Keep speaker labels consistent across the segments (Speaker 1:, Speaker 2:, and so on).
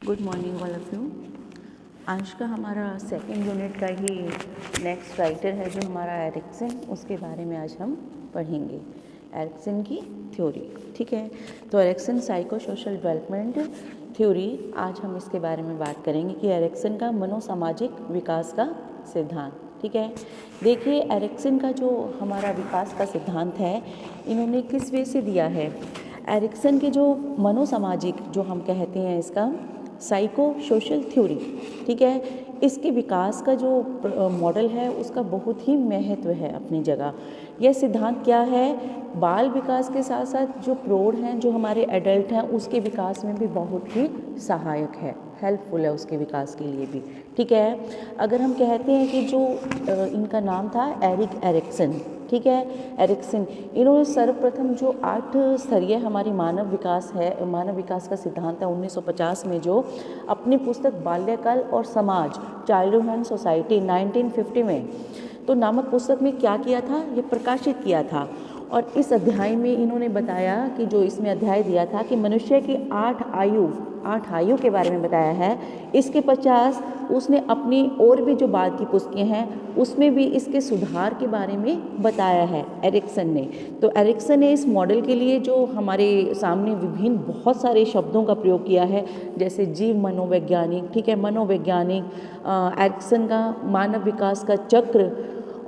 Speaker 1: Good morning all of you. आज का हमारा सेकेंड यूनिट का ही नेक्स्ट राइटर है जो हमारा एरिक्सन, उसके बारे में आज हम पढ़ेंगे। एरिक्सन की थ्योरी, ठीक है। तो Erikson psycho social development theory, आज हम इसके बारे में बात करेंगे कि एरिक्सन का मनोसामाजिक विकास का सिद्धांत, ठीक है। देखिए, एरिक्सन का जो हमारा विकास का सिद्धांत है, इन्होंने किस वे से दिया है। एरिक्सन के जो मनोसामाजिक, जो हम कहते हैं इसका साइको सोशल थ्योरी, ठीक है, इसके विकास का जो मॉडल है उसका बहुत ही महत्व है अपनी जगह। यह सिद्धांत क्या है, बाल विकास के साथ साथ जो प्रौढ़ हैं, जो हमारे एडल्ट हैं, उसके विकास में भी बहुत ही सहायक है, हेल्पफुल है उसके विकास के लिए भी, ठीक है। अगर हम कहते हैं कि जो इनका नाम था एरिक्सन, ठीक है, एरिक्सन, इन्होंने सर्वप्रथम जो 8 स्तरीय हमारी मानव विकास का सिद्धांत है 1950 में, जो अपनी पुस्तक बाल्यकाल और समाज, चाइल्डहुड एंड सोसाइटी 1950 में, तो नामक पुस्तक में क्या किया था, ये प्रकाशित किया था। और इस अध्याय में इन्होंने बताया कि जो इसमें अध्याय दिया था कि मनुष्य की 8 आयु के बारे में बताया है। इसके 50 उसने अपनी और भी जो बाद की पुस्तकें हैं उसमें भी इसके सुधार के बारे में बताया है एरिक्सन ने। तो एरिक्सन ने इस मॉडल के लिए जो हमारे सामने विभिन्न बहुत सारे शब्दों का प्रयोग किया है, जैसे जीव मनोवैज्ञानिक, ठीक है, मनोवैज्ञानिक, एरिक्सन का मानव विकास का चक्र,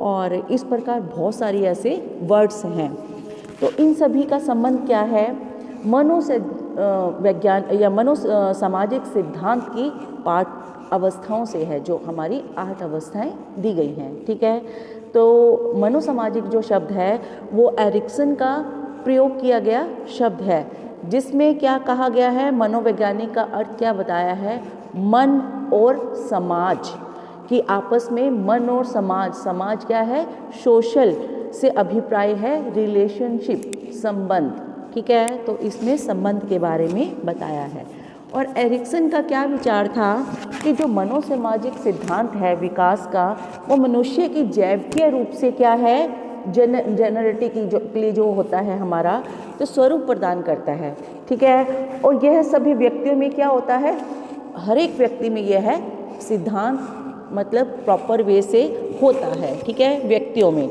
Speaker 1: और इस प्रकार बहुत सारी ऐसे वर्ड्स हैं। तो इन सभी का संबंध क्या है, मनो से विज्ञान या मनो सामाजिक सिद्धांत की पाठ अवस्थाओं से है, जो हमारी 8 अवस्थाएं दी गई हैं, ठीक है। तो मनोसामाजिक जो शब्द है वो एरिक्सन का प्रयोग किया गया शब्द है, जिसमें क्या कहा गया है, मनोवैज्ञानिक का अर्थ क्या बताया है, मन और समाज कि आपस में, मन और समाज क्या है, सोशल से अभिप्राय है रिलेशनशिप, संबंध, ठीक है। तो इसमें संबंध के बारे में बताया है। और एरिक्सन का क्या विचार था कि जो मनोसामाजिक सिद्धांत है विकास का, वो मनुष्य की जैविकीय रूप से क्या है, जेनरेटी के लिए जो होता है हमारा, तो स्वरूप प्रदान करता है, ठीक है। और यह सभी व्यक्तियों में क्या होता है, हर एक व्यक्ति में यह है सिद्धांत, मतलब प्रॉपर वे से होता है, ठीक है, व्यक्तियों में।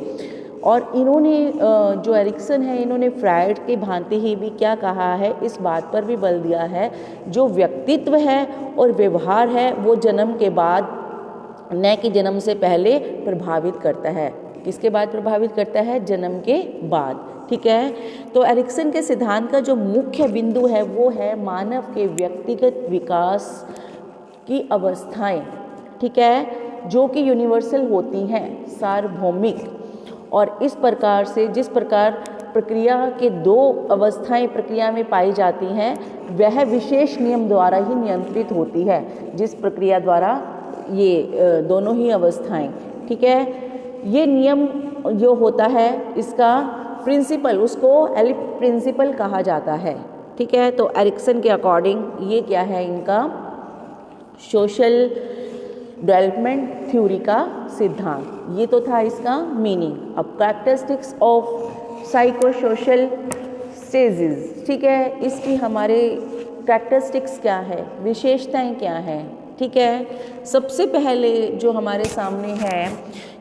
Speaker 1: और इन्होंने जो एरिक्सन है, इन्होंने फ्रायड के भांति ही भी क्या कहा है, इस बात पर भी बल दिया है, जो व्यक्तित्व है और व्यवहार है वो जन्म के बाद, न कि जन्म से पहले प्रभावित करता है। किसके बाद प्रभावित करता है, जन्म के बाद, ठीक है। तो एरिक्सन के सिद्धांत का जो मुख्य बिंदु है वो है मानव के व्यक्तिगत विकास की अवस्थाएं, ठीक है, जो कि यूनिवर्सल होती हैं, सार्वभौमिक। और इस प्रकार से, जिस प्रकार प्रक्रिया के 2 अवस्थाएं प्रक्रिया में पाई जाती हैं, वह विशेष नियम द्वारा ही नियंत्रित होती है, जिस प्रक्रिया द्वारा ये दोनों ही अवस्थाएं, ठीक है। ये नियम जो होता है, इसका प्रिंसिपल, उसको एलिप प्रिंसिपल कहा जाता है, ठीक है। तो एरिक्सन के अकॉर्डिंग ये क्या है, इनका सोशल डेवलपमेंट थ्योरी का सिद्धांत, ये तो था इसका मीनिंग। अब characteristics of psycho social stages, ठीक है, इसकी हमारे कैरेक्टरिस्टिक्स क्या है, विशेषताएं क्या हैं, ठीक है। सबसे पहले जो हमारे सामने है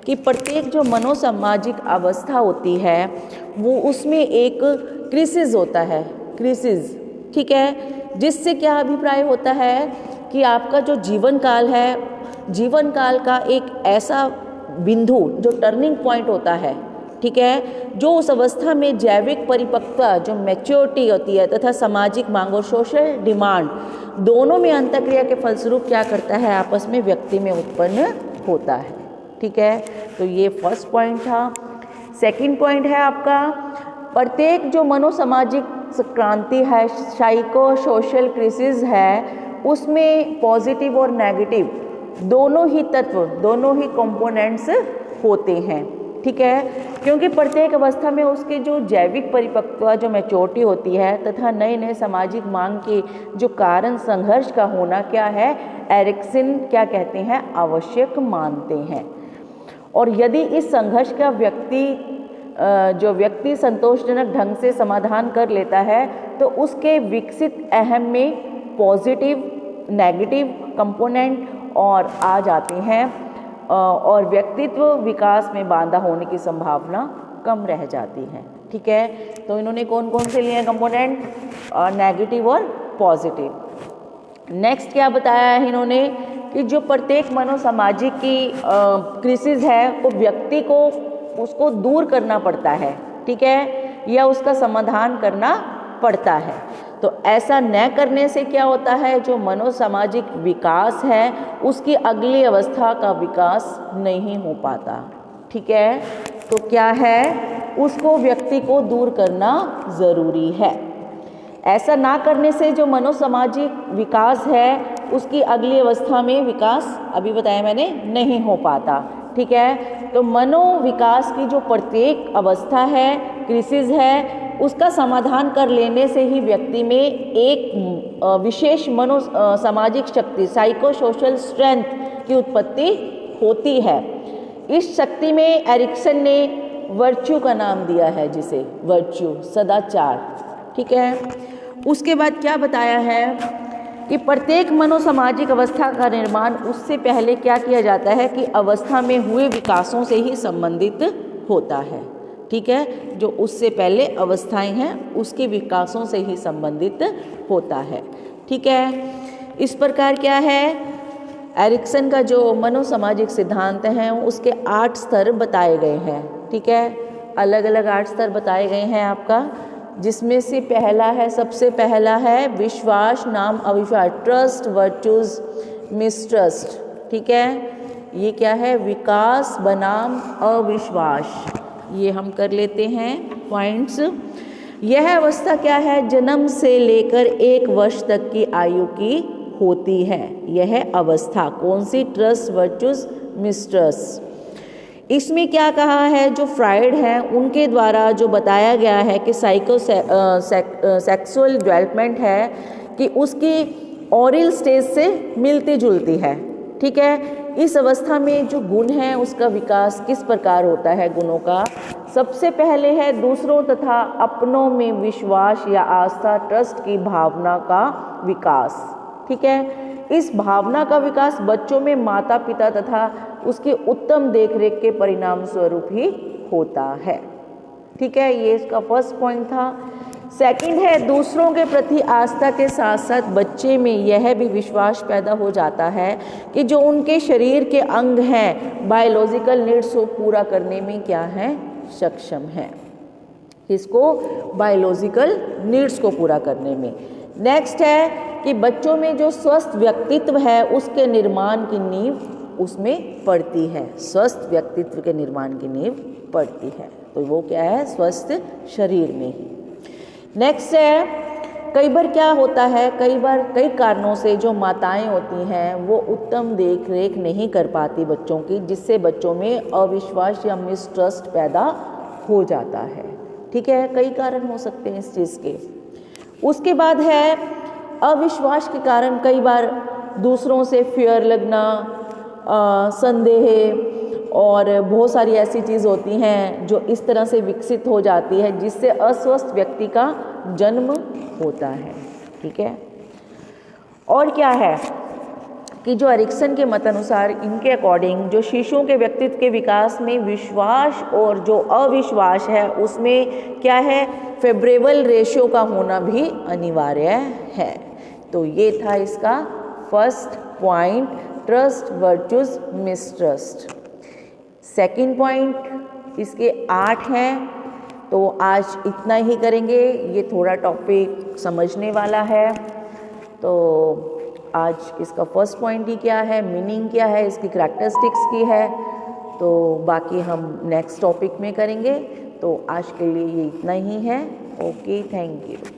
Speaker 1: कि प्रत्येक जो मनोसामाजिक अवस्था होती है वो उसमें एक क्रिसिस होता है, क्रिसिस, ठीक है, जिससे क्या अभिप्राय होता है कि आपका जो जीवन काल है, जीवन काल का एक ऐसा बिंदु जो टर्निंग पॉइंट होता है, ठीक है, जो उस अवस्था में जैविक परिपक्वता, जो मैच्योरिटी होती है, तथा सामाजिक मांग और सोशल डिमांड दोनों में अंतःक्रिया के फलस्वरूप क्या करता है, आपस में व्यक्ति में उत्पन्न होता है, ठीक है। तो ये फर्स्ट पॉइंट था। सेकंड पॉइंट है आपका, प्रत्येक जो मनोसामाजिक क्रांति है, साइको सोशल क्राइसिस है, उसमें पॉजिटिव और नेगेटिव दोनों ही तत्व, दोनों ही कंपोनेंट्स होते हैं, ठीक है। क्योंकि प्रत्येक अवस्था में उसके जो जैविक परिपक्वता, जो मैच्योरिटी होती है, तथा नए नए सामाजिक मांग के जो कारण संघर्ष का होना क्या है, एरिक्सन क्या कहते हैं, आवश्यक मानते हैं। और यदि इस संघर्ष का व्यक्ति संतोषजनक ढंग से समाधान कर लेता है, तो उसके विकसित अहम में पॉजिटिव नेगेटिव कंपोनेंट और आ जाते हैं और व्यक्तित्व विकास में बाधा होने की संभावना कम रह जाती है। ठीक है, तो इन्होंने कौन कौन से लिए हैं कंपोनेंट, नेगेटिव और पॉजिटिव। नेक्स्ट क्या बताया है इन्होंने कि जो प्रत्येक मनोसामाजिक की क्रिसिस है वो व्यक्ति को उसको दूर करना पड़ता है, ठीक है, या उसका समाधान करना पड़ता है। तो ऐसा न करने से क्या होता है, जो मनोसामाजिक विकास है उसकी अगली अवस्था का विकास नहीं हो पाता। ठीक है, तो क्या है, उसको व्यक्ति को दूर करना ज़रूरी है। ऐसा ना करने से जो मनोसामाजिक विकास है उसकी अगली अवस्था में विकास, अभी बताया मैंने, नहीं हो पाता। ठीक है, तो मनोविकास की जो प्रत्येक अवस्था है, क्रिसिस है, उसका समाधान कर लेने से ही व्यक्ति में एक विशेष सामाजिक शक्ति, साइको सोशल स्ट्रेंथ की उत्पत्ति होती है। इस शक्ति में एरिक्सन ने वर्च्यू का नाम दिया है, जिसे वर्च्यू, सदाचार। ठीक है, उसके बाद क्या बताया है कि प्रत्येक मनोसामाजिक अवस्था का निर्माण उससे पहले क्या किया जाता है कि अवस्था में हुए विकासों से ही संबंधित होता है। ठीक है, जो उससे पहले अवस्थाएं हैं उसके विकासों से ही संबंधित होता है। ठीक है, इस प्रकार क्या है, एरिक्सन का जो मनोसामाजिक सिद्धांत हैं उसके 8 स्तर बताए गए हैं। ठीक है, अलग अलग 8 स्तर बताए गए हैं आपका, जिसमें से पहला है, सबसे पहला है विश्वास नाम अविश्वास, ट्रस्ट वर्चूज मिसट्रस्ट। ठीक है, ये क्या है, विकास बनाम अविश्वास। ये हम कर लेते हैं पॉइंट्स। यह अवस्था क्या है, जन्म से लेकर 1 वर्ष तक की आयु की होती है। यह अवस्था कौन सी, ट्रस्ट वर्चूज मिसट्रस्ट। इसमें क्या कहा है, जो फ्राइड हैं उनके द्वारा जो बताया गया है कि सेक्सुअल डेवलपमेंट है कि उसकी ओरल स्टेज से मिलती जुलती है। ठीक है, इस अवस्था में जो गुण है उसका विकास किस प्रकार होता है, गुणों का सबसे पहले है दूसरों तथा अपनों में विश्वास या आस्था, ट्रस्ट की भावना का विकास। ठीक है, इस भावना का विकास बच्चों में माता पिता तथा उसकी उत्तम देखरेख के परिणाम स्वरूप ही होता है। ठीक है, ये इसका फर्स्ट पॉइंट था। सेकंड है दूसरों के प्रति आस्था के साथ साथ बच्चे में यह भी विश्वास पैदा हो जाता है कि जो उनके शरीर के अंग हैं बायोलॉजिकल नीड्स को पूरा करने में क्या है, सक्षम है। किसको, बायोलॉजिकल नीड्स को पूरा करने में। नेक्स्ट है कि बच्चों में जो स्वस्थ व्यक्तित्व है उसके निर्माण की नींव उसमें पड़ती है, स्वस्थ व्यक्तित्व के निर्माण की नींव पड़ती है। तो वो क्या है, स्वस्थ शरीर में ही। नेक्स्ट है, कई बार क्या होता है, कई कारणों से जो माताएं होती हैं वो उत्तम देख रेख नहीं कर पाती बच्चों की, जिससे बच्चों में अविश्वास या मिसट्रस्ट पैदा हो जाता है। ठीक है, कई कारण हो सकते हैं इस चीज़ के। उसके बाद है अविश्वास के कारण कई बार दूसरों से फियर लगना, संदेह और बहुत सारी ऐसी चीज़ होती हैं जो इस तरह से विकसित हो जाती है जिससे अस्वस्थ व्यक्ति का जन्म होता है। ठीक है, और क्या है कि जो एरिक्सन के मत अनुसार, इनके अकॉर्डिंग जो शिशुओं के व्यक्तित्व के विकास में विश्वास और जो अविश्वास है उसमें क्या है, फेवरेबल रेशियो का होना भी अनिवार्य है। तो ये था इसका first point, trust virtues mistrust. Second point इसके 8 हैं, तो आज इतना ही करेंगे। ये थोड़ा टॉपिक समझने वाला है, तो आज इसका फर्स्ट पॉइंट ही क्या है, मीनिंग क्या है, इसकी करैक्टरिस्टिक्स की है, तो बाकी हम नेक्स्ट टॉपिक में करेंगे। तो आज के लिए ये इतना ही है। Okay, thank you.